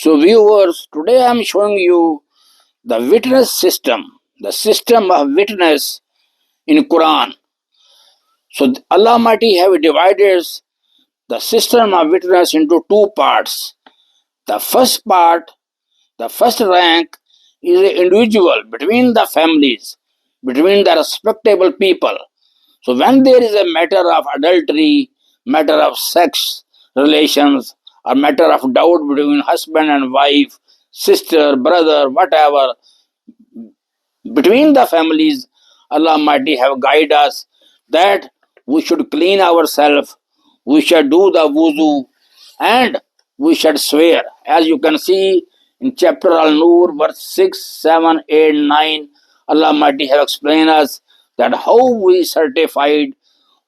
So viewers, today I am showing you the witness system, the system of witness in Quran. So Allah Almighty have divided the system of witness into two parts. The first part, the first rank is an individual between the families, between the respectable people. So when there is a matter of adultery, matter of sex relations, or matter of doubt between husband and wife, sister, brother, whatever, between the families, Allah Almighty have guided us that we should clean ourselves, we should do the wuzu, and we should swear. As you can see in chapter Al-Nur, verse 6, 7, 8, 9, Allah Almighty have explained us that how we certified,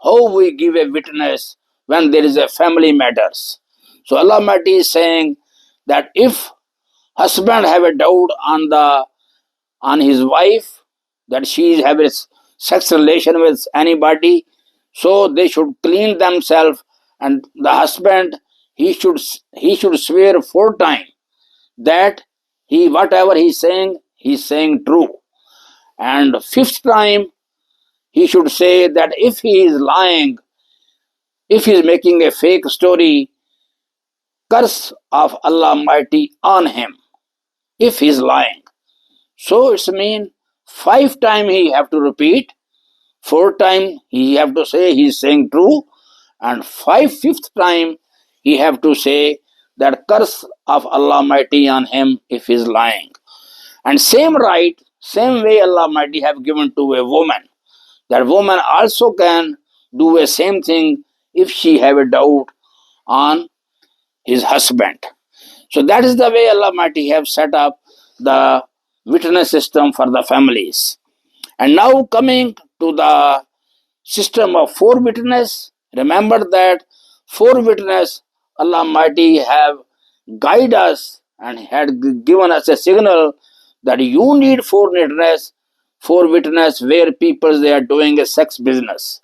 how we give a witness when there is a family matters. So Allah Almighty is saying that if husband have a doubt on his wife, that she is having sex relation with anybody, so they should clean themselves, and the husband he should swear 4 times that he whatever he's saying true, and 5th time he should say that if he is lying, if he is making a fake story, curse of Allah Almighty on him if he is lying. So it's mean 5 times he have to repeat, 4 times he have to say he is saying true, and 5th time he have to say that curse of Allah Almighty on him if he is lying. And same right, same way Allah Almighty have given to a woman. That woman also can do the same thing if she have a doubt on his husband. So that is the way Allah Almighty have set up the witness system for the families. And now coming to the system of 4 witness, remember that 4 witness Allah Almighty have guided us and had given us a signal that you need 4 witness where people they are doing a sex business.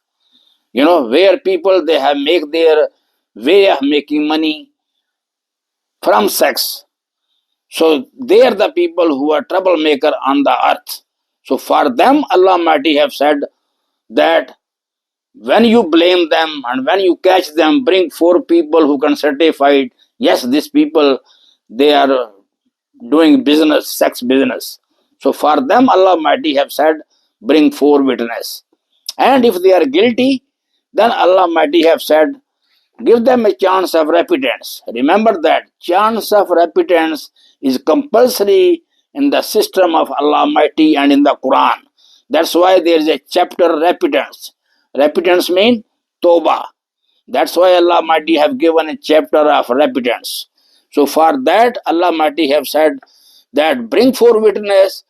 Where people they have make their way of making money from sex. So they are the people who are troublemaker on the earth. So for them, Allah Almighty have said that when you blame them and when you catch them, bring 4 people who can certify, yes, these people, they are doing business, sex business. So for them, Allah Almighty have said, bring 4 witnesses. And if they are guilty, then Allah Almighty have said, give them a chance of repentance. Remember that chance of repentance is compulsory in the system of Allah Almighty and in the Quran. That's why there is a chapter repentance. Repentance means Toba. That's why Allah Almighty have given a chapter of repentance. So for that, Allah Almighty have said that bring 4 witnesses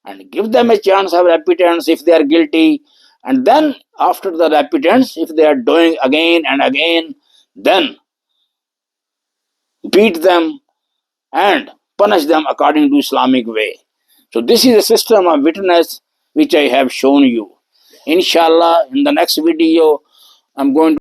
and give them a chance of repentance if they are guilty. And then after the repentance, if they are doing again and again, then beat them and punish them according to Islamic way. So this is a system of witness which I have shown you. Inshallah, in the next video, I'm going to